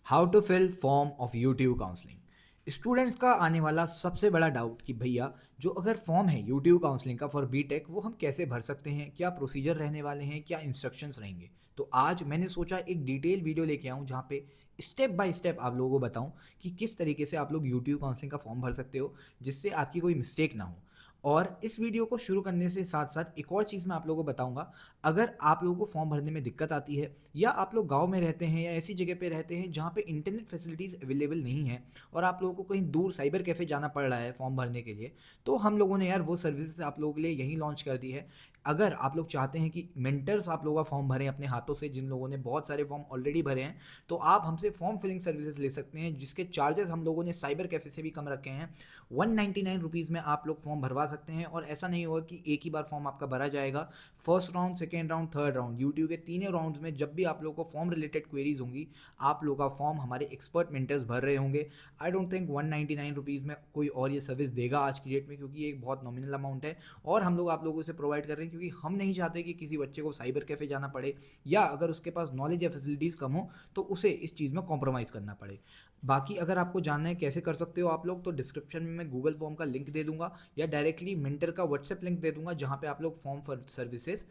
How to fill form of YouTube counselling. Students का आने वाला सबसे बड़ा डाउट कि भैया जो अगर फॉर्म है यूट्यूब काउंसलिंग का फॉर बीटेक वो हम कैसे भर सकते हैं, क्या प्रोसीजर रहने वाले हैं, क्या इंस्ट्रक्शंस रहेंगे। तो आज मैंने सोचा एक डिटेल वीडियो लेके आऊँ जहाँ पे स्टेप बाय स्टेप आप लोगों को बताऊँ कि किस तरीके से आप लोग यूट्यूब काउंसलिंग का फॉर्म भर सकते हो जिससे आपकी कोई मिस्टेक ना हो। और इस वीडियो को शुरू करने से साथ साथ एक और चीज़ मैं आप लोगों को बताऊंगा। अगर आप लोगों को फॉर्म भरने में दिक्कत आती है या आप लोग गांव में रहते हैं या ऐसी जगह पे रहते हैं जहाँ पे इंटरनेट फैसिलिटीज़ अवेलेबल नहीं है और आप लोगों को कहीं दूर साइबर कैफ़े जाना पड़ रहा है फॉर्म भरने के लिए, तो हम लोगों ने यार वो सर्विसेज आप लोगों के लिए यहीं लॉन्च कर दी है। अगर आप लोग चाहते हैं कि मेंटर्स आप लोगों का फॉर्म भरें अपने हाथों से, जिन लोगों ने बहुत सारे फॉर्म ऑलरेडी भरे हैं, तो आप हमसे फॉर्म फिलिंग सर्विसेज ले सकते हैं जिसके चार्जेस हम लोगों ने साइबर कैफ़े से भी कम रखे हैं। 199 रुपीज़ में आप लोग फॉर्म भरवा सकते हैं और ऐसा नहीं होगा कि एक ही बार फॉर्म आपका भरा जाएगा। First round, second round, third round, YouTube के तीनों राउंड्स में जब भी आप लोगों को फॉर्म रिलेटेड क्वेरीज होंगी, आप लोगों का फॉर्म हमारे एक्सपर्ट मेंटर्स भर रहे होंगे। आई डोंट थिंक 199 रुपीज़ में कोई और ये सर्विस देगा आज की डेट में, क्योंकि ये एक बहुत नॉमिनल अमाउंट है और हम लोग आप लोगों से प्रोवाइड कर रहे हैं क्योंकि हम नहीं चाहते कि किसी बच्चे को साइबर कैफ़े जाना पड़े या अगर उसके पास नॉलेज या फैसिलिटीज़ कम हो तो उसे इस चीज़ में कॉम्प्रोमाइज़ करना पड़े। बाकी अगर आपको जानना है कैसे कर सकते हो आप लोग, तो डिस्क्रिप्शन में मैं गूगल फॉर्म का लिंक दे दूंगा या डायरेक्टली मिंटर का व्हाट्सएप लिंक दे दूंगा जहाँ पे आप लोग फॉर्म फॉर सर्विसेज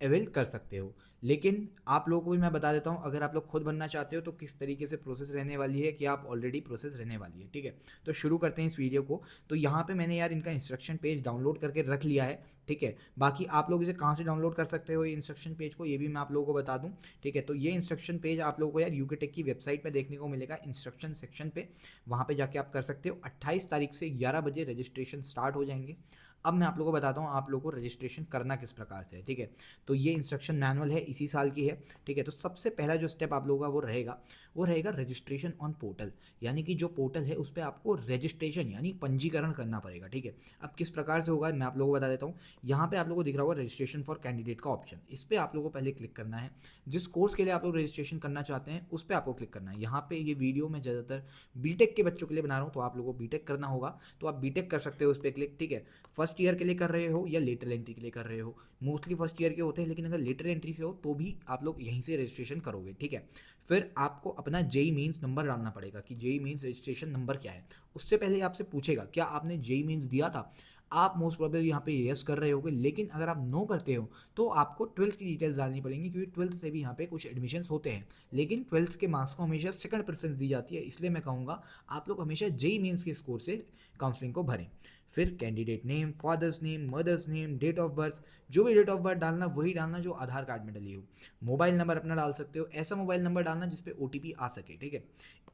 अवेल कर सकते हो। लेकिन आप लोगों को भी मैं बता देता हूँ, अगर आप लोग खुद बनना चाहते हो तो किस तरीके से प्रोसेस रहने वाली है, कि आप ऑलरेडी प्रोसेस रहने वाली है। ठीक है, तो शुरू करते हैं इस वीडियो को। तो यहाँ पे मैंने यार इनका इंस्ट्रक्शन पेज डाउनलोड करके रख लिया है। ठीक है, बाकी आप लोग इसे कहाँ से डाउनलोड कर सकते हो ये इंस्ट्रक्शन पेज को, ये भी मैं आप लोगों को बता दूँ। ठीक है, तो ये इंस्ट्रक्शन पेज आप लोगों को यार यूके टेक की वेबसाइट में देखने को मिलेगा, इंस्ट्रक्शन सेक्शन पे। वहाँ पे जाके आप कर सकते हो। 28 तारीख से 11 बजे रजिस्ट्रेशन स्टार्ट हो जाएंगे। अब मैं आप लोगों को बताता हूँ आप लोगों को रजिस्ट्रेशन करना किस प्रकार से है। ठीक है, तो ये इंस्ट्रक्शन मैनुअल है, इसी साल की है। ठीक है, तो सबसे पहला जो स्टेप आप लोगों का वो रहेगा रजिस्ट्रेशन ऑन पोर्टल, यानी कि जो पोर्टल है उस पर आपको रजिस्ट्रेशन यानी पंजीकरण करना पड़ेगा। ठीक है, अब किस प्रकार से होगा मैं आप लोगों को बता देता हूँ। यहाँ पे आप लोगों को दिख रहा होगा रजिस्ट्रेशन फॉर कैंडिडेट का ऑप्शन, इस पर आप लोगों को पहले क्लिक करना है। जिस कोर्स के लिए आप लोग रजिस्ट्रेशन करना चाहते हैं उस पर आपको क्लिक करना है। यहाँ पे ये वीडियो मैं ज़्यादातर बीटेक के बच्चों के लिए बना रहा हूँ, तो आप लोगों को बीटेक करना होगा तो आप बीटेक कर सकते हो उस पर क्लिक। ठीक है, फर्स्ट ईयर के लिए कर रहे हो या लेटर एंट्री के लिए कर रहे हो, मोस्टली फर्स्ट ईयर के होते हैं, लेकिन अगर लेटर एंट्री से हो तो भी आप लोग यहीं से रजिस्ट्रेशन करोगे। ठीक है, फिर आपको अपना जेई मीन्स नंबर डालना पड़ेगा कि जेई मीन्स रजिस्ट्रेशन नंबर क्या है। उससे पहले आपसे पूछेगा क्या आपने जेई मीन्स दिया था। आप मोस्ट प्रोबेबली यहाँ पे यस कर रहे होगे, लेकिन अगर आप नो करते हो तो आपको ट्वेल्थ की डिटेल्स डालनी पड़ेंगी, क्योंकि ट्वेल्थ से भी यहाँ पे कुछ एडमिशन्स होते हैं। लेकिन ट्वेल्थ के मार्क्स को हमेशा सेकंड प्रेफरेंस दी जाती है, इसलिए मैं कहूँगा आप लोग हमेशा जेई मीन्स के स्कोर से काउंसलिंग को भरें। फिर candidate name, father's name, mother's name, date of birth, जो भी डेट ऑफ बर्थ डालना वही डालना जो आधार कार्ड में डली हो। मोबाइल नंबर अपना डाल सकते हो, ऐसा मोबाइल नंबर डालना जिसपे ओटीपी आ सके। ठीक है,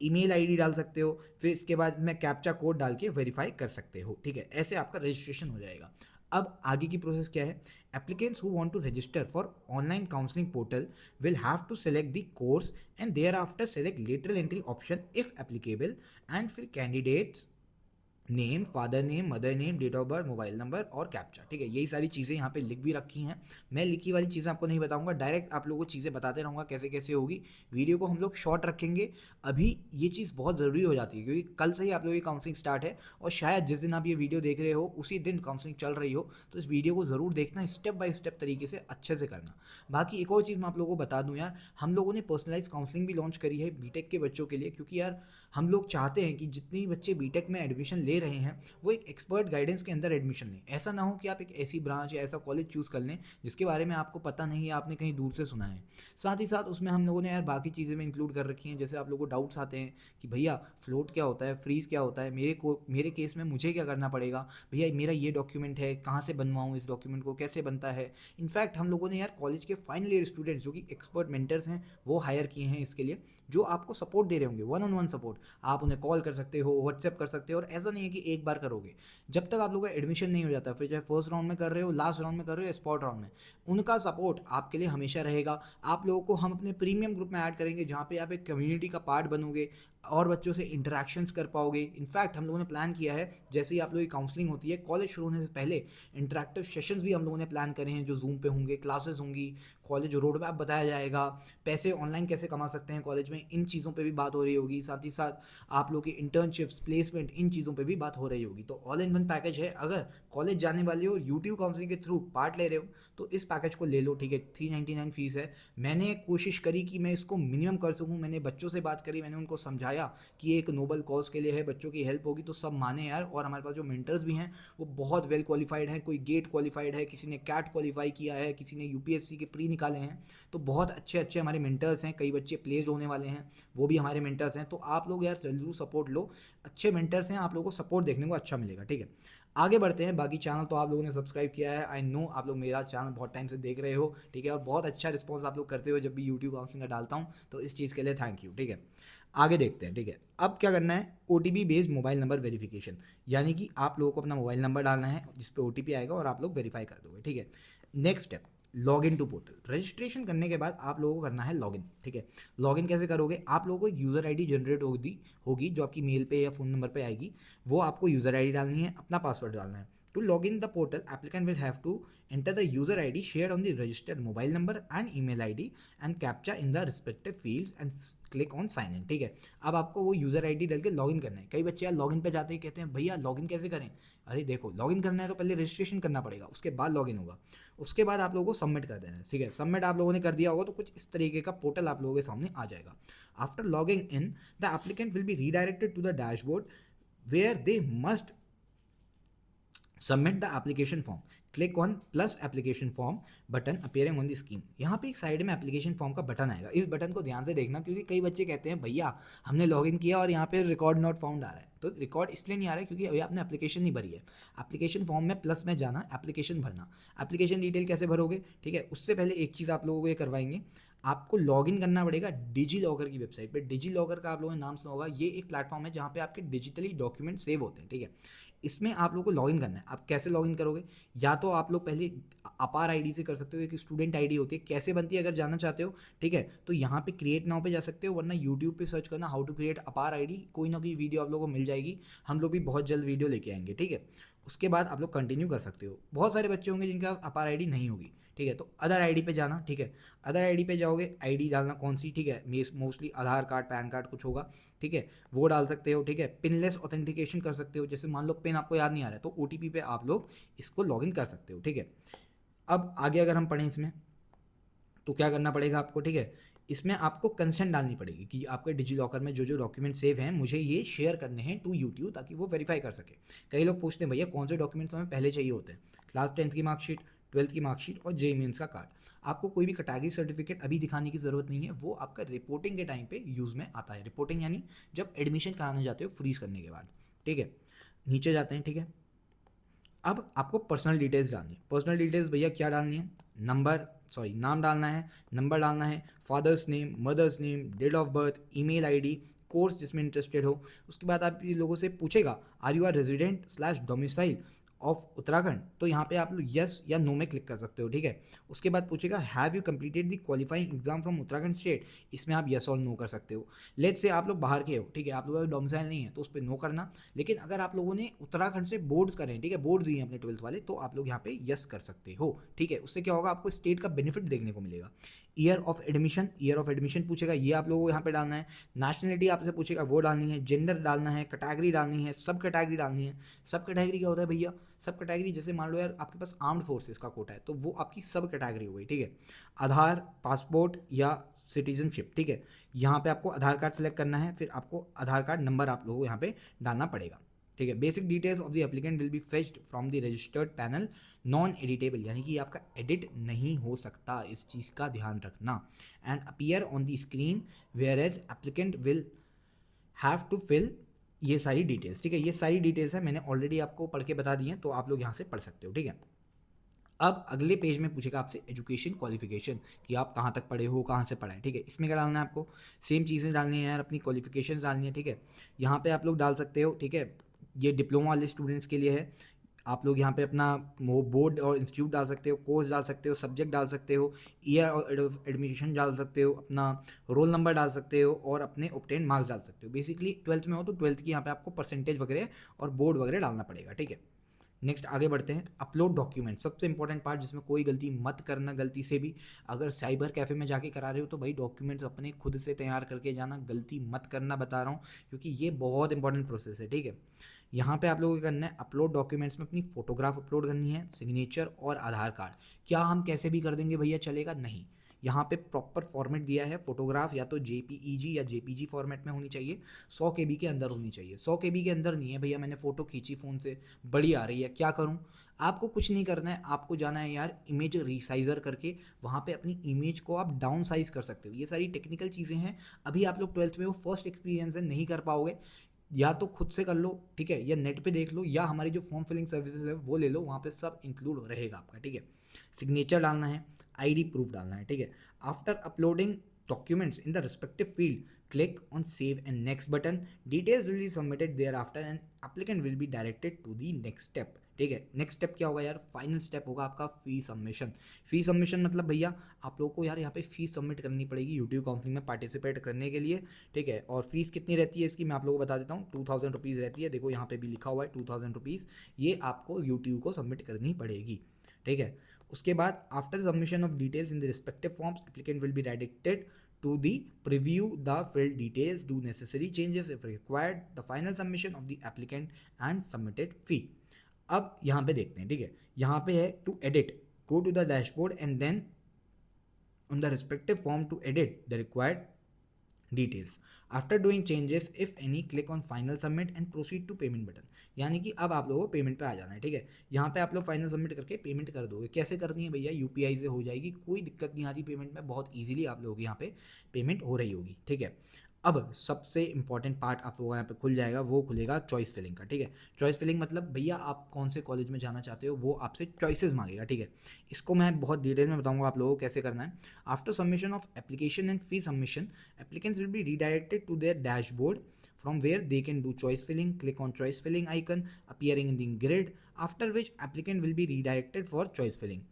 ईमेल आईडी डाल सकते हो, फिर इसके बाद में कैप्चा कोड डाल के वेरीफाई कर सकते हो। ठीक है, ऐसे आपका रजिस्ट्रेशन हो जाएगा। अब आगे की प्रोसेस क्या है। Applicants who want to register for online counseling portal will have to select the course and thereafter select lateral entry option if applicable, and फिर candidates name, father name, mother name, date of birth, mobile number और captcha. ठीक है, यही सारी चीज़ें यहाँ पे लिख भी रखी हैं। मैं लिखी वाली चीज़ें आपको नहीं बताऊंगा, डायरेक्ट आप लोगों को चीज़ें बताते रहूँगा कैसे कैसे होगी। वीडियो को हम लोग शॉर्ट रखेंगे। अभी ये चीज़ बहुत ज़रूरी हो जाती है क्योंकि कल से ही आप लोगों की काउंसलिंग स्टार्ट है और शायद जिस दिन आप ये वीडियो देख रहे हो उसी दिन काउंसलिंग चल रही हो, तो इस वीडियो को ज़रूर देखना, स्टेप बाय स्टेप तरीके से अच्छे से करना। बाकी एक और चीज़ मैं आप लोगों को बता दूँ यार, हम लोगों ने पर्सनलाइज काउंसलिंग भी लॉन्च करी है बीटेक के बच्चों के लिए, क्योंकि यार हम लोग चाहते हैं कि जितने भी बच्चे बीटेक में एडमिशन ले रहे हैं वो एक एक्सपर्ट गाइडेंस के अंदर एडमिशन लें। ऐसा ना हो कि आप एक ऐसी ब्रांच या ऐसा कॉलेज चूज़ कर लें जिसके बारे में आपको पता नहीं है, आपने कहीं दूर से सुना है। साथ ही साथ उसमें हम लोगों ने यार बाकी चीज़ें में इंक्लूड कर रखी हैं, जैसे आप लोगों को डाउट्स आते हैं कि भैया फ्लोट क्या होता है, फ्रीज़ क्या होता है, मेरे केस में मुझे क्या करना पड़ेगा, भैया मेरा ये डॉक्यूमेंट है कहाँ से बनवाऊँ, इस डॉक्यूमेंट को कैसे बनता है। इनफैक्ट हम लोगों ने यार कॉलेज के फाइनल ईयर स्टूडेंट्स जो कि एक्सपर्ट मेंटर्स हैं वो हायर किए हैं इसके लिए, जो आपको सपोर्ट दे रहे होंगे, वन ऑन वन सपोर्ट। आप उन्हें कॉल कर सकते हो, व्हाट्सएप कर सकते हो, और ऐसा नहीं है कि एक बार करोगे। जब तक आप लोगों का एडमिशन नहीं हो जाता, फिर चाहे फर्स्ट राउंड में कर रहे हो, लास्ट राउंड में कर रहे हो या स्पॉट राउंड में, उनका सपोर्ट आपके लिए हमेशा रहेगा। आप लोगों को हम अपने प्रीमियम ग्रुप में ऐड करेंगे जहाँ पे आप एक कम्युनिटी का पार्ट बनोगे और बच्चों से इंटरेक्शंस कर पाओगे। इनफैक्ट हम लोगों ने प्लान किया है, जैसे ही आप लोगों की काउंसलिंग होती है कॉलेज शुरू होने से पहले इंटरेक्टिव सेशंस भी हम लोगों ने प्लान करे हैं जो जूम पे होंगे, क्लासेस होंगी, कॉलेज रोड मैप बताया जाएगा, पैसे ऑनलाइन कैसे कमा सकते हैं कॉलेज में, इन चीज़ों पे भी बात हो रही होगी। साथ ही साथ आप लोग की इंटर्नशिप्स, प्लेसमेंट, इन चीज़ों पे भी बात हो रही होगी। तो ऑल इन वन पैकेज है। अगर कॉलेज जाने वाले हो और यूट्यूब काउंसलिंग के थ्रू पार्ट ले रहे हो तो इस पैकेज को ले लो, ठीक है। 399 फीस है। मैंने कोशिश करी कि मैं इसको मिनिमम कर सकूं। मैंने बच्चों से बात करी, मैंने उनको समझाया कि ये एक नोबल कॉज के लिए है, बच्चों की हेल्प होगी, तो सब माने यार। और हमारे पास जो मेंटर्स भी हैं वो बहुत वेल क्वालिफाइड हैं। कोई गेट क्वालिफाइड है, किसी ने कैट क्वालिफाई किया है, किसी ने यूपीएससी के प्री निकाले हैं। तो बहुत अच्छे अच्छे हमारे मेंटर्स हैं। कई बच्चे प्लेस्ड होने वाले हैं, वो भी हमारे मेंटर्स हैं। तो आप लोग यार जरूर सपोर्ट लो। अच्छे मेंटर्स हैं, आप लोगों को सपोर्ट देखने को अच्छा मिलेगा, ठीक है। आगे बढ़ते हैं। बाकी चैनल तो आप लोगों ने सब्सक्राइब किया है, आई नो आप लोग मेरा चैनल बहुत टाइम से देख रहे हो, ठीक है। और बहुत अच्छा रिस्पॉन्स आप लोग करते हो जब भी यूट्यूब काउंसलिंग का डालता हूँ, तो इस चीज़ के लिए थैंक यू, ठीक है। आगे देखते हैं, ठीक है। अब क्या करना है, OTP based mobile number verification, यानी कि आप लोगों को अपना मोबाइल नंबर डालना है जिस पे OTP आएगा और आप लोग वेरीफाई कर दोगे, ठीक है। Next step, log in to portal. Registration करने के बाद आप लोगों को करना है लॉगिन, ठीक है। लॉगिन कैसे करोगे, आप लोगों को एक यूज़र आईडी जनरेट होगी जो आपकी मेल पे या फ़ोन नंबर पे आएगी। वो आपको यूज़र आईडी डालनी है, अपना पासवर्ड डालना है। To log in the portal, applicant will have to enter the user ID shared on the registered mobile number and email ID and CAPTCHA in the respective fields and click on sign in, ठीक है। अब आपको वो user ID डाल के login करना है। कई बच्चे यार लॉगिन पे जाते ही कहते हैं भैया लॉगिन कैसे करें। अरे देखो, लॉगिन करना है तो पहले रजिस्ट्रेशन करना पड़ेगा, उसके बाद लॉगिन होगा। उसके बाद आप लोगों को सबमिट कर देना है, ठीक है। सबमिट आप लोगों ने कर दिया होगा तो कुछ इस तरीके का पोर्टल आप लोगों के सामने आ जाएगा। After logging in, the applicant will be redirected to the dashboard where they must submit the application form. Click on plus application form button appearing on the screen. यहाँ पे एक साइड में एप्लीकेशन फॉर्म का button आएगा, इस button को ध्यान से देखना, क्योंकि कई बच्चे कहते हैं भैया हमने लॉगिन किया और यहाँ पे रिकॉर्ड नॉट फाउंड आ रहा है। तो रिकॉर्ड इसलिए नहीं आ रहा है क्योंकि अभी आपने एप्लीकेशन नहीं भरी है। एप्लीकेशन फॉर्म में प्लस में जाना, एप्लीकेशन भरना। एप्लीकेशन डिटेल कैसे भरोगे, ठीक है। उससे पहले एक चीज़ आप लोगों को ये करवाएंगे, आपको लॉगिन करना पड़ेगा डिजी लॉकर की वेबसाइट पे। डिजी लॉकर का आप लोगों ने नाम सुना होगा, ये एक प्लेटफॉर्म है जहाँ पे आपके डिजिटली डॉक्यूमेंट सेव होते हैं, ठीक है। इसमें आप लोगों को लॉगिन करना है। आप कैसे लॉगिन करोगे, या तो आप लोग पहले अपार आईडी से कर सकते हो, एक स्टूडेंट आईडी होती है, कैसे बनती है अगर जानना चाहते हो, ठीक है। तो यहाँ पे क्रिएट नाउ पे जा सकते हो, वरना यूट्यूब पे सर्च करना हाउ टू क्रिएट अपार आईडी, कोई ना कोई वीडियो आप लोगों को मिल जाएगी। हम लोग भी बहुत जल्द वीडियो लेके आएंगे, ठीक है। उसके बाद आप लोग कंटिन्यू कर सकते हो। बहुत सारे बच्चे होंगे जिनका अपार आईडी नहीं होगी, ठीक है। तो अदर आईडी पे जाना, ठीक है। अदर आईडी पे जाओगे, आईडी डालना कौन सी, ठीक है। मोस्टली आधार कार्ड, पैन कार्ड कुछ होगा, ठीक है, वो डाल सकते हो, ठीक है। पिनलेस ऑथेंटिकेशन कर सकते हो, जैसे मान लो पिन आपको याद नहीं आ रहा है तो OTP पे आप लोग इसको लॉगिन कर सकते हो, ठीक है। अब आगे अगर हम पढ़ें इसमें तो क्या करना पड़ेगा आपको, ठीक है। इसमें आपको कंसेंट डालनी पड़ेगी कि आपके डिजी लॉकर में जो जो डॉक्यूमेंट सेव हैं मुझे ये शेयर करने हैं टू यूट्यूब, ताकि वो वेरीफाई कर सके। कई लोग पूछते हैं भैया कौन से डॉक्यूमेंट्स हमें पहले चाहिए होते हैं। क्लास 10th की मार्कशीट, 12th की मार्कशीट और JEE मेंस का कार्ड। आपको कोई भी कैटेगरी सर्टिफिकेट अभी दिखाने की ज़रूरत नहीं है, वो आपका रिपोर्टिंग के टाइम पे यूज़ में आता है। रिपोर्टिंग यानी जब एडमिशन कराने जाते हो फ्रीज करने के बाद, ठीक है। नीचे जाते हैं, ठीक है। अब आपको पर्सनल डिटेल्स डालनी है। पर्सनल डिटेल्स भैया क्या डालनी है, नाम डालना है, नंबर डालना है, father's name, mother's name, date of birth, email ID, course जिसमें इंटरेस्टेड हो। उसके बाद आप ये लोगों से पूछेगा are you are resident slash domicile of Uttarakhand, तो यहाँ पे आप लोग यस या नो में क्लिक कर सकते हो, ठीक है। उसके बाद पूछेगा have you completed the qualifying exam from Uttarakhand state, इसमें आप यस और नो कर सकते हो। लेट्स से आप लोग बाहर के हो, ठीक है, आप लोगों का डोमिसाइल नहीं है तो उस पर नो करना। लेकिन अगर आप लोगों ने उत्तराखंड से बोर्ड्स करें, ठीक है, बोर्ड्स दिए हैं अपने 12th वाले, तो आप लोग यहाँ पे यस कर सकते हो, ठीक है। उससे क्या होगा, आपको स्टेट का बेनिफिट देखने को मिलेगा। ईयर ऑफ एडमिशन पूछेगा, ये आप लोगों को यहाँ पे डालना है। नेशनलिटी आपसे पूछेगा, वो डालनी है। जेंडर डालना है, कैटेगरी डालनी है, सब कैटेगरी डालनी है। सब कैटेगरी क्या होता है भैया, सब कैटेगरी जैसे मान लो यार आपके पास आर्म्ड फोर्सेस का कोटा है तो वो आपकी सब कैटेगरी हो गई, ठीक है। आधार, पासपोर्ट या सिटीजनशिप, ठीक है। यहाँ पे आपको आधार कार्ड सेलेक्ट करना है, फिर आपको आधार कार्ड नंबर आप लोगों को यहाँ पे डालना पड़ेगा, ठीक है। Basic details of the applicant will B fetched from the registered panel, non editable, यानी कि आपका एडिट नहीं हो सकता, इस चीज़ का ध्यान रखना। And appear on the screen where as applicant will have to fill, ये सारी डिटेल्स, ठीक है। ये सारी डिटेल्स है, मैंने ऑलरेडी आपको पढ़ के बता दी हैं, तो आप लोग यहाँ से पढ़ सकते हो, ठीक है। अब अगले पेज में पूछेगा आपसे एजुकेशन क्वालिफिकेशन, कि आप कहाँ तक पढ़े हो, कहाँ से पढ़ा है, ठीक है। इसमें क्या डालना है आपको, सेम चीज़ें डालनी है यार, अपनी क्वालिफिकेशन डालनी है, ठीक है। यहाँ पे आप लोग डाल सकते हो, ठीक है, ये डिप्लोमा वाले स्टूडेंट्स के लिए है। आप लोग यहाँ पे अपना बोर्ड और इंस्टीट्यूट डाल सकते हो, कोर्स डाल सकते हो, सब्जेक्ट डाल सकते हो, ईयर ऑफ एडमिशन डाल सकते हो, अपना रोल नंबर डाल सकते हो और अपने ऑब्टेन मार्क्स डाल सकते हो। बेसिकली 12th में हो तो 12th की यहाँ पे आपको परसेंटेज वगैरह और बोर्ड वगैरह डालना पड़ेगा, ठीक है। नेक्स्ट आगे बढ़ते हैं, अपलोड डॉक्यूमेंट, सबसे इंपॉर्टेंट पार्ट जिसमें कोई गलती मत करना गलती से भी। अगर साइबर कैफ़े में जाके करा रहे हो तो भाई डॉक्यूमेंट्स अपने खुद से तैयार करके जाना, गलती मत करना, बता रहा हूँ, क्योंकि ये बहुत इंपॉर्टेंट प्रोसेस है, ठीक है। यहाँ पे आप लोगों को करना है अपलोड डॉक्यूमेंट्स में अपनी फोटोग्राफ अपलोड करनी है, सिग्नेचर और आधार कार्ड। क्या हम कैसे भी कर देंगे भैया चलेगा? नहीं, यहाँ पे प्रॉपर फॉर्मेट दिया है, फोटोग्राफ या तो जेपीईजी या जेपीजी फॉर्मेट में होनी चाहिए, 100 केबी के अंदर होनी चाहिए। 100 केबी के अंदर नहीं है भैया, मैंने फ़ोटो खींची फ़ोन से, बड़ी आ रही है, क्या करूँ? आपको कुछ नहीं करना है, आपको जाना है यार इमेज रिसाइज़र करके, वहाँ पे अपनी इमेज को आप डाउन साइज़ कर सकते हो। ये सारी टेक्निकल चीज़ें हैं, अभी आप लोग 12th में वो फर्स्ट एक्सपीरियंस है, नहीं कर पाओगे, या तो खुद से कर लो, ठीक है, या नेट पे देख लो, या हमारी जो फॉर्म फिलिंग सर्विसेज है वो ले लो, वहाँ पे सब इंक्लूड रहेगा आपका, ठीक है। सिग्नेचर डालना है, आईडी प्रूफ डालना है, ठीक है। After uploading documents in the respective field, click on save and next button. Details will be submitted thereafter and applicant will be directed to the next step, ठीक है। नेक्स्ट स्टेप क्या होगा यार? Final step होगा आपका फी submission. फी submission मतलब भैया आप लोगों को यार यहाँ पे फीस सबमिट करनी पड़ेगी यूट्यूब काउंसलिंग में पार्टिसिपेट करने के लिए, ठीक है। और फीस कितनी रहती है इसकी मैं आप लोगों को बता देता हूँ, 2000 रुपीज़ रहती है, देखो यहाँ पे भी लिखा हुआ है 2000 रुपीज़, ये आपको यूट्यूब को सबमिट करनी पड़ेगी, ठीक है। उसके बाद after submission of details in the respective forms, applicant will be directed to the preview the filled details, do necessary changes if required, the final submission of the applicant and submitted fee. अब यहाँ पे देखते हैं, ठीक है, यहाँ पे है to edit, go to the dashboard and then on the respective form to edit the required details. After doing changes if any, click on final submit and proceed to payment button. यानी कि अब आप लोगों को payment पे आ जाना है, ठीक है। यहाँ पे आप लोग फाइनल सबमिट करके पेमेंट कर दोगे। कैसे करनी है भैया? यूपीआई से हो जाएगी, कोई दिक्कत नहीं आती पेमेंट में, बहुत इजीली आप लोगों की यहाँ पे पेमेंट हो रही होगी, ठीक है। अब सबसे इंपॉर्टेंट पार्ट आप लोगों को यहाँ पे खुल जाएगा, वो खुलेगा चॉइस फिलिंग का, ठीक है। चॉइस फिलिंग मतलब भैया आप कौन से कॉलेज में जाना चाहते हो वो आपसे चॉइसेस मांगेगा, ठीक है। इसको मैं बहुत डिटेल में बताऊंगा आप लोगों को कैसे करना है। After submission of application and fee submission, applicants will be redirected to their dashboard from where they can do choice filling. Click on choice filling icon appearing in the grid, after which applicant will be redirected for choice filling.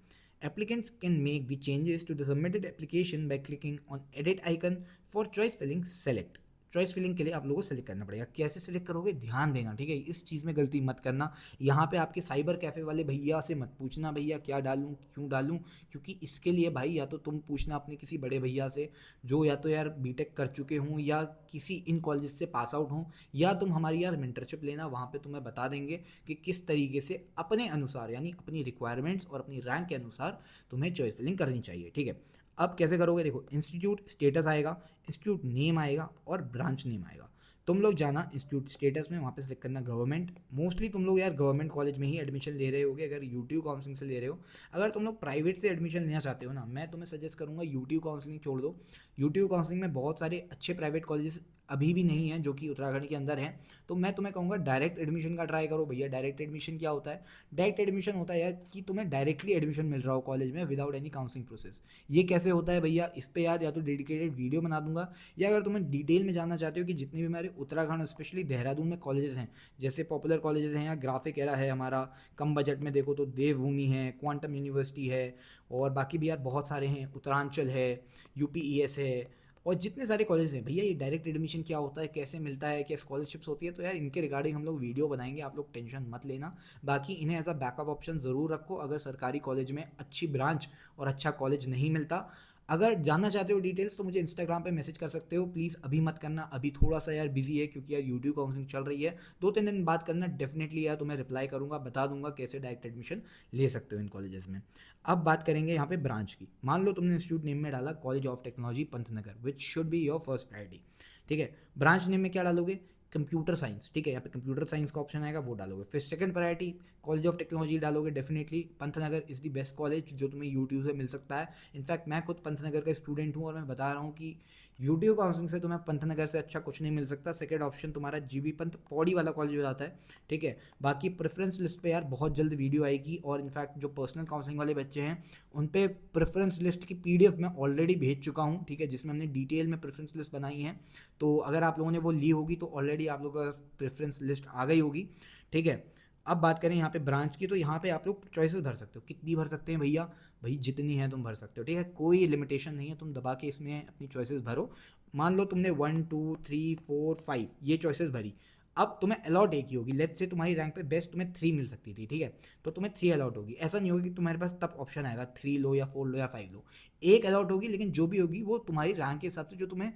Applicants can make the changes to the submitted application by clicking on edit icon. For choice filling, select choice filling के लिए आप लोगों को select करना पड़ेगा। कैसे select करोगे ध्यान देना, ठीक है, इस चीज़ में गलती मत करना। यहाँ पे आपके साइबर कैफ़े वाले भैया से मत पूछना भैया क्या डालूँ क्यों डालूँ, क्योंकि इसके लिए भाई या तो तुम पूछना अपने किसी बड़े भैया से जो या तो यार बीटेक कर चुके हों या किसी इन कॉलेज से पास आउट हों, या तुम हमारी यार मेंटरशिप लेना, वहाँ पे तुम्हें बता देंगे कि किस तरीके से अपने अनुसार यानी अपनी रिक्वायरमेंट्स और अपनी रैंक के अनुसार तुम्हें चॉइस फिलिंग करनी चाहिए, ठीक है। अब कैसे करोगे? देखो, इंस्टीट्यूट स्टेटस आएगा, इंस्टीट्यूट नेम आएगा और ब्रांच नेम आएगा। तुम लोग जाना इंस्टीट्यूट स्टेटस में, वहाँ पे सिलेक्ट करना गवर्नमेंट। मोस्टली तुम लोग यार गवर्नमेंट कॉलेज में ही एडमिशन ले रहे होगे अगर यूट्यूब काउंसलिंग से ले रहे हो। अगर तुम लोग प्राइवेट से एडमिशन लेना चाहते हो ना, मैं तुम्हें सजेस्ट करूँगा यूट्यूब काउंसलिंग छोड़ दो। यूट्यूब काउंसलिंग में बहुत सारे अच्छे प्राइवेट कॉलेजेस अभी भी नहीं हैं जो कि उत्तराखंड के अंदर हैं, तो मैं तुम्हें कहूँगा डायरेक्ट एडमिशन का ट्राई करो भैया। डायरेक्ट एडमिशन क्या होता है? डायरेक्ट एडमिशन होता है यार कि तुम्हें डायरेक्टली एडमिशन मिल रहा हो कॉलेज में विदाउट एनी काउंसलिंग प्रोसेस। ये कैसे होता है भैया? इस पे यार या तो डेडिकेटेड वीडियो बना दूंगा, या अगर तुम्हें डिटेल में जानना चाहते हो कि जितने भी हमारे उत्तराखंड स्पेशली देहरादून में कॉलेजेस हैं, जैसे पॉपुलर कॉलेजेस हैं, या ग्राफिक एरा है हमारा, कम बजट में देखो तो देवभूमि है, क्वांटम यूनिवर्सिटी है, और बाकी भी यार बहुत सारे हैं, उत्तरांचल है, यूपीईएस है, और जितने सारे कॉलेज हैं भैया। ये डायरेक्ट एडमिशन क्या होता है, कैसे मिलता है, क्या स्कॉलरशिप्स होती है, तो यार इनके रिगार्डिंग हम लोग वीडियो बनाएंगे, आप लोग टेंशन मत लेना। बाकी इन्हें एज अ बैकअप ऑप्शन ज़रूर रखो अगर सरकारी कॉलेज में अच्छी ब्रांच और अच्छा कॉलेज नहीं मिलता। अगर जानना चाहते हो डिटेल्स तो मुझे इंस्टाग्राम पे मैसेज कर सकते हो, प्लीज़ अभी मत करना, अभी थोड़ा सा यार बिजी है क्योंकि यार यूट्यूब काउंसलिंग चल रही है। 2-3 दिन बाद करना, डेफिनेटली यार तुम्हें रिप्लाई करूँगा, बता दूंगा कैसे डायरेक्ट एडमिशन ले सकते हो इन कॉलेजेस में। अब बात करेंगे यहाँ पे ब्रांच की। मान लो तुमने इंस्टीट्यूट नेम में डाला college of technology Pantnagar, which should be your first priority, ठीक है। ब्रांच नेम में क्या डालोगे? कंप्यूटर साइंस, ठीक है, यहाँ पे कंप्यूटर साइंस का ऑप्शन आएगा, वो डालोगे। फिर second priority college of technology डालोगे, definitely Pantnagar is the best college जो तुम्हें यूट्यूब से मिल सकता है। इनफैक्ट मैं खुद पंतनगर का स्टूडेंट हूँ और मैं बता रहा हूँ कि यूट्यूब काउंसलिंग से तुम्हें पंतनगर से अच्छा कुछ नहीं मिल सकता। सेकंड ऑप्शन तुम्हारा जीबी पंत पौड़ी वाला कॉलेज हो जाता है, ठीक है। बाकी प्रेफरेंस लिस्ट पे यार बहुत जल्द वीडियो आएगी, और इनफैक्ट जो पर्सनल काउंसलिंग वाले बच्चे हैं उन पे प्रेफरेंस लिस्ट की पीडीएफ मैं ऑलरेडी भेज चुका हूँ, ठीक है, जिसमें हमने डिटेल में प्रेफरेंस लिस्ट बनाई है। तो अगर आप लोगों ने वो ली होगी तो ऑलरेडी आप लोगों का प्रेफरेंस लिस्ट आ गई होगी, ठीक है। अब बात करें यहाँ पे ब्रांच की, तो यहाँ पे आप लोग चॉइसेस भर सकते हो। कितनी भर सकते हैं भैया? भाई जितनी है तुम भर सकते हो, ठीक है, कोई लिमिटेशन नहीं है, तुम दबा के इसमें अपनी चॉइसेस भरो। मान लो तुमने 1 2 3 4 5 ये चॉइसेस भरी। अब तुम्हें अलॉट एक ही होगी। लेट्स से तुम्हारी रैंक पे बेस्ट तुम्हें 3 मिल सकती थी, ठीक है, तो तुम्हें 3 अलॉट होगी। ऐसा नहीं होगा कि तुम्हारे पास तब ऑप्शन आएगा 3 लो या 4 लो या 5 लो, एक अलॉट होगी, लेकिन जो भी होगी वो तुम्हारी रैंक के हिसाब से जो तुम्हें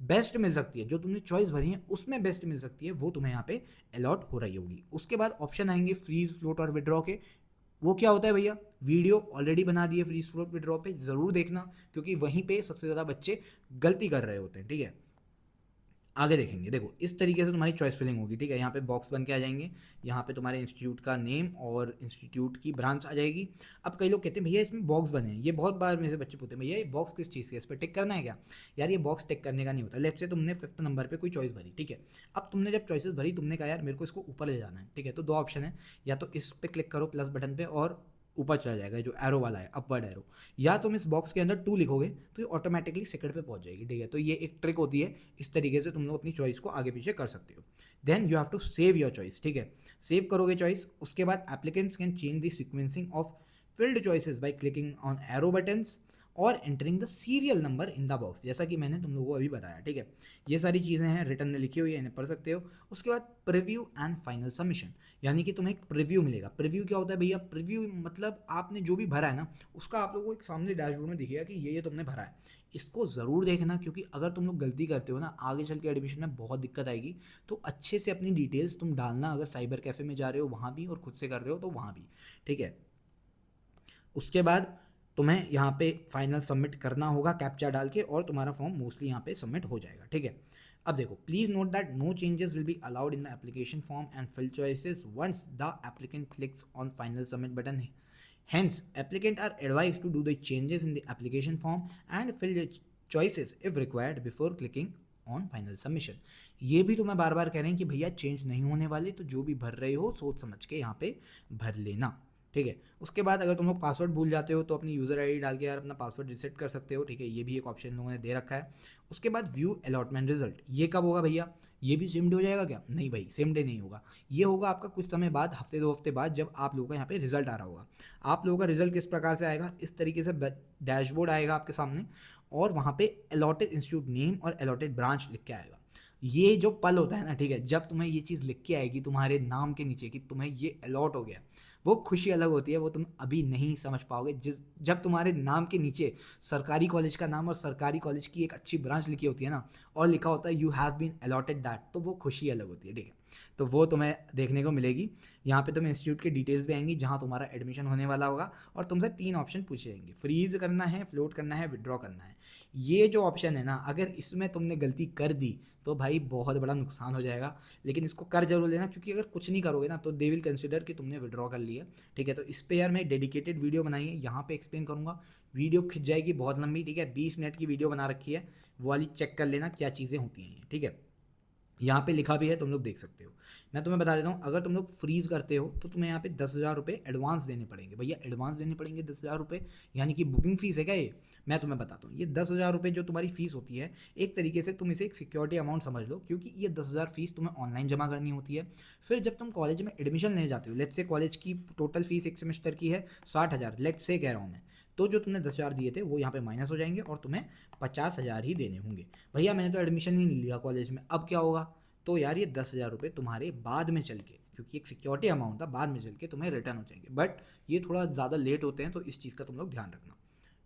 बेस्ट मिल सकती है, जो तुमने चॉइस भरी है उसमें बेस्ट मिल सकती है, वो तुम्हें यहाँ पे अलॉट हो रही होगी। उसके बाद ऑप्शन आएंगे फ्रीज, फ्लोट और विड्रॉ के। वो क्या होता है भैया, वीडियो ऑलरेडी बना दी है फ्रीज, फ्लोट, विड्रॉ पे, ज़रूर देखना, क्योंकि वहीं पे सबसे ज़्यादा बच्चे गलती कर रहे होते हैं, ठीक है। आगे देखेंगे, देखो इस तरीके से तुम्हारी चॉइस फिलिंग होगी, ठीक है। यहाँ पे बॉक्स बन के आ जाएंगे, यहाँ पे तुम्हारे इंस्टीट्यूट का नेम और इंस्टीट्यूट की ब्रांच आ जाएगी। अब कई लोग कहते हैं भैया इसमें बॉक्स बने हैं, ये बहुत बार मेरे से बच्चे पूछते हैं भैया ये बॉक्स किस चीज़ के, इस पर टिक करना है क्या? यार ये बॉक्स टिक करने का नहीं होता। लेफ्ट से तुमने 5th नंबर पर कोई चॉइस भरी, ठीक है। अब तुमने जब चॉइसेस भरी, तुमने कहा यार मेरे को इसको ऊपर ले जाना है, ठीक है, तो 2 ऑप्शन है, या तो इस पर क्लिक करो प्लस बटन पे और ऊपर चला जाएगा, जो एरो वाला है अपवर्ड एरो, या तुम इस बॉक्स के अंदर 2 लिखोगे तो ये ऑटोमेटिकली सेकंड पे पहुंच जाएगी, ठीक है। तो ये एक ट्रिक होती है, इस तरीके से तुम लोग अपनी चॉइस को आगे पीछे कर सकते हो। Then you have to save your choice, ठीक है। सेव करोगे चॉइस, उसके बाद applicants can change the sequencing of filled choices by clicking on arrow buttons और entering the serial number in the box, जैसा कि मैंने तुम लोगों को अभी बताया, ठीक है। ये सारी चीज़ें हैं, रिटर्न में लिखी हुई है, इन्हें पढ़ सकते हो। उसके बाद प्रीव्यू एंड फाइनल सबमिशन, यानी कि तुम्हें एक प्रीव्यू मिलेगा। प्रीव्यू क्या होता है भैया? प्रीव्यू मतलब आपने जो भी भरा है ना, उसका आप लोगों को एक सामने डैशबोर्ड में दिखेगा कि ये तुमने भरा है। इसको ज़रूर देखना, क्योंकि अगर तुम लोग गलती करते हो ना, आगे चल के एडमिशन में बहुत दिक्कत आएगी। तो अच्छे से अपनी डिटेल्स तुम डालना, अगर साइबर कैफ़े में जा रहे हो वहाँ भी, और खुद से कर रहे हो तो वहाँ भी, ठीक है। उसके बाद तुम्हें यहाँ पे फाइनल सबमिट करना होगा कैप्चा डाल के, और तुम्हारा फॉर्म मोस्टली यहाँ पे सबमिट हो जाएगा, ठीक है। अब देखो, please note that no changes will be allowed in the application form and fill choices once the applicant clicks on final submit button. Hence, applicants are advised to do the changes in the application form and fill the choices if required before clicking on final submission। ये भी तो मैं बार बार कह रहे हैं कि भैया change नहीं होने वाले, तो जो भी भर रहे हो सोच समझ के यहाँ पे भर लेना, ठीक है। उसके बाद अगर तुम लोग पासवर्ड भूल जाते हो तो अपनी यूज़र आईडी डाल के यार अपना पासवर्ड रिसेट कर सकते हो, ठीक है। ये भी एक ऑप्शन लोगों ने दे रखा है। उसके बाद व्यू अलॉटमेंट रिजल्ट, ये कब होगा भैया? ये भी सेम डे हो जाएगा क्या? नहीं भाई, सेम डे नहीं होगा। ये होगा आपका कुछ समय बाद, हफ्ते 2 हफ्ते बाद, जब आप लोगों का यहाँ पे रिजल्ट आ रहा होगा। आप लोगों का रिजल्ट किस प्रकार से आएगा? इस तरीके से डैशबोर्ड आएगा आपके सामने, और वहाँ पे अलॉटेड इंस्टीट्यूट नेम और अलॉटेड ब्रांच लिख के आएगा। ये जो पल होता है ना, ठीक है, जब तुम्हें ये चीज़ लिख के आएगी तुम्हारे नाम के नीचे कि तुम्हें ये अलॉट हो गया, वो खुशी अलग होती है, वो तुम अभी नहीं समझ पाओगे। जब तुम्हारे नाम के नीचे सरकारी कॉलेज का नाम और सरकारी कॉलेज की एक अच्छी ब्रांच लिखी होती है ना, और लिखा होता है you have been allotted that, तो वो खुशी अलग होती है, ठीक है। तो वो तुम्हें देखने को मिलेगी। यहाँ पे तुम्हें इंस्टीट्यूट की डिटेल्स भी आएंगी जहाँ तुम्हारा एडमिशन होने वाला होगा, और तुमसे 3 ऑप्शन पूछे जाएंगे, फ्रीज करना है, फ्लोट करना है, विड्रॉ करना है। ये जो ऑप्शन है ना, अगर इसमें तुमने गलती कर दी तो भाई बहुत बड़ा नुकसान हो जाएगा। लेकिन इसको कर जरूर लेना, क्योंकि अगर कुछ नहीं करोगे ना तो दे विल कंसिडर कि तुमने विड्रॉ कर लिया, ठीक है। तो इस पे यार मैं डेडिकेटेड वीडियो बनाई है, यहाँ पे एक्सप्लेन करूँगा। वीडियो खिंच जाएगी बहुत लंबी, ठीक है, 20 मिनट की वीडियो बना रखी है, वो वाली चेक कर लेना क्या चीज़ें होती हैं, ठीक है। यहाँ पे लिखा भी है, तुम लोग देख सकते हो। मैं तुम्हें बता देता हूँ, अगर तुम लोग फ्रीज करते हो तो तुम्हें यहाँ पे 10,000 रुपये एडवांस देने पड़ेंगे। भैया एडवांस देने पड़ेंगे 10,000 रुपये, यानी कि बुकिंग फीस है क्या ये? मैं तुम्हें बताता हूँ, ये 10,000 रुपये जो तुम्हारी फीस होती है, एक तरीके से तुम इसे एक सिक्योरिटी अमाउंट समझ लो, क्योंकि ये 10,000 फीस तुम्हें ऑनलाइन जमा करनी होती है। फिर जब तुम कॉलेज में एडमिशन लेने जाते हो, लेट्स से कॉलेज की टोटल फीस एक सेमेस्टर की है 60,000, लेट्स से कह रहा हूँ मैं, तो जो तुमने 10,000 दिए थे वो यहाँ पे माइनस हो जाएंगे, और तुम्हें 50,000 ही देने होंगे। भैया मैंने तो एडमिशन ही नहीं लिया कॉलेज में, अब क्या होगा? तो यार ये 10,000 रुपये तुम्हारे बाद में चल के, क्योंकि एक सिक्योरिटी अमाउंट था, बाद में चल के तुम्हें रिटर्न हो जाएंगे, बट ये थोड़ा ज़्यादा लेट होते हैं, तो इस चीज़ का तुम लोग ध्यान रखना,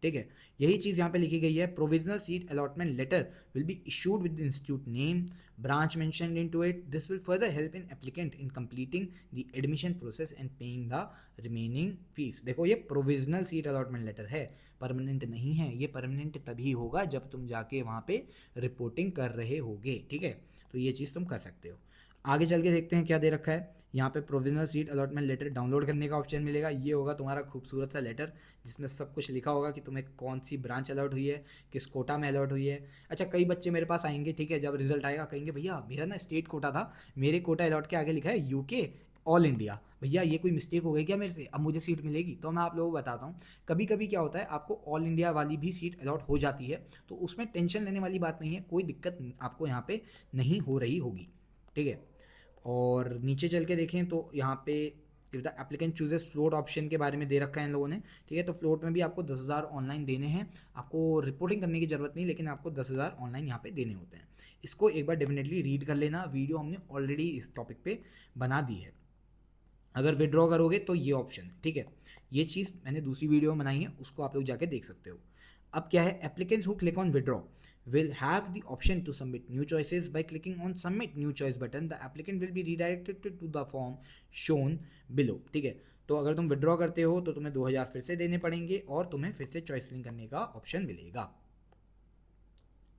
ठीक है। यही चीज़ यहाँ पे लिखी गई है, provisional seat allotment letter will be issued with the institute name, branch mentioned into it. This will further help in applicant in completing the admission process and paying the remaining fees. देखो ये provisional seat allotment letter है, permanent नहीं है। ये permanent तभी होगा जब तुम जाके वहाँ पे रिपोर्टिंग कर रहे होगे, ठीक है। तो ये चीज़ तुम कर सकते हो। आगे चल के देखते हैं क्या दे रखा है। यहाँ पे provisional seat allotment letter download करने का ऑप्शन मिलेगा। ये होगा तुम्हारा खूबसूरत सा लेटर, जिसमें सब कुछ लिखा होगा कि तुम्हें कौन सी ब्रांच अलॉट हुई है, किस कोटा में अलॉट हुई है। अच्छा, कई बच्चे मेरे पास आएंगे, ठीक है, जब रिजल्ट आएगा कहेंगे भैया मेरा ना स्टेट कोटा था, मेरे कोटा अलॉट के आगे लिखा है यूके ऑल इंडिया, भैया ये कोई मिस्टेक हो गई क्या मेरे से, अब मुझे सीट मिलेगी? तो मैं आप लोगों को बताता हूँ, कभी कभी क्या होता है, आपको ऑल इंडिया वाली भी सीट अलॉट हो जाती है, तो उसमें टेंशन लेने वाली बात नहीं है, कोई दिक्कत आपको यहाँ पे नहीं हो रही होगी, ठीक है। और नीचे चल के देखें तो यहाँ पे if the applicant chooses float option के बारे में दे रखा है इन लोगों ने, ठीक है। तो फ्लोट में भी आपको 10,000 ऑनलाइन देने हैं, आपको रिपोर्टिंग करने की ज़रूरत नहीं, लेकिन आपको 10,000 ऑनलाइन यहाँ पे देने होते हैं। इसको एक बार डेफिनेटली रीड कर लेना, वीडियो हमने ऑलरेडी इस टॉपिक पे बना दी है। अगर विड्रॉ करोगे तो ये ऑप्शन है, ठीक है, ये चीज़ मैंने दूसरी वीडियो में बनाई है, उसको आप लोग जाके देख सकते हो। अब क्या है, applicants who click on withdraw will have the option to submit new choices. By clicking on submit new choice button, the applicant will be redirected to the form shown below, ठीक है। तो अगर तुम विड्रॉ करते हो तो तुम्हें 2000 फिर से देने पड़ेंगे और तुम्हें फिर से चॉइस फिलिंग करने का ऑप्शन मिलेगा,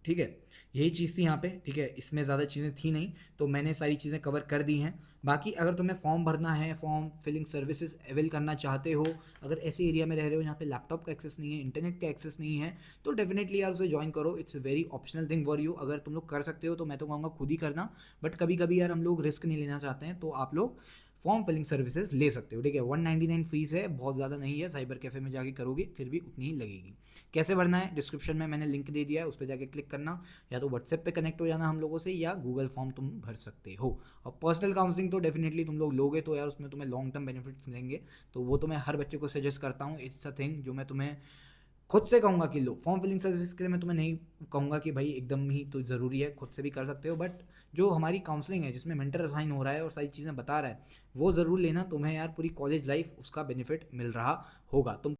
ठीक है। यही चीज़ थी यहाँ पे, ठीक है, इसमें ज़्यादा चीज़ें थी नहीं, तो मैंने सारी चीज़ें कवर कर दी हैं। बाकी अगर तुम्हें फॉर्म भरना है, फॉर्म फिलिंग सर्विसेज अवेल करना चाहते हो, अगर ऐसे एरिया में रह रहे हो जहाँ पे लैपटॉप का एक्सेस नहीं है, इंटरनेट का एक्सेस नहीं है, तो डेफिनेटली यार उसे ज्वाइन करो। It's very optional thing for you. अगर तुम लोग कर सकते हो तो मैं तो कहूँगा खुद ही करना, बट कभी कभी यार हम लोग रिस्क नहीं लेना चाहते हैं, तो आप लोग फॉर्म फिलिंग सर्विसेज ले सकते हो, ठीक है। 199 फीस है, बहुत ज़्यादा नहीं है, साइबर कैफ़े में जाके करोगे फिर भी उतनी ही लगेगी। कैसे भरना है, डिस्क्रिप्शन में मैंने लिंक दे दिया है, उस पर जाके क्लिक करना, या तो व्हाट्सएप पे कनेक्ट हो जाना हम लोगों से, या गूगल फॉर्म तुम भर सकते हो। और पर्सनल काउंसलिंग तो डेफिनेटली तुम लोग लोगे तो यार उसमें तुम्हें लॉन्ग टर्म बेनिफिट्स मिलेंगे, तो वो तो मैं हर बच्चे को सजेस्ट करता हूँ। इट्स अ थिंग जो मैं तुम्हें खुद से कहूँगा कि लो, फॉर्म फिलिंग सर्विसेज के लिए मैं तुम्हें नहीं कहूँगा कि भाई एकदम ही तो ज़रूरी है, खुद से भी कर सकते हो, बट जो हमारी काउंसलिंग है जिसमें मेंटर असाइन हो रहा है और सारी चीज़ें बता रहा है, वो ज़रूर लेना, तुम्हें यार पूरी कॉलेज लाइफ उसका बेनिफिट मिल रहा होगा। तुम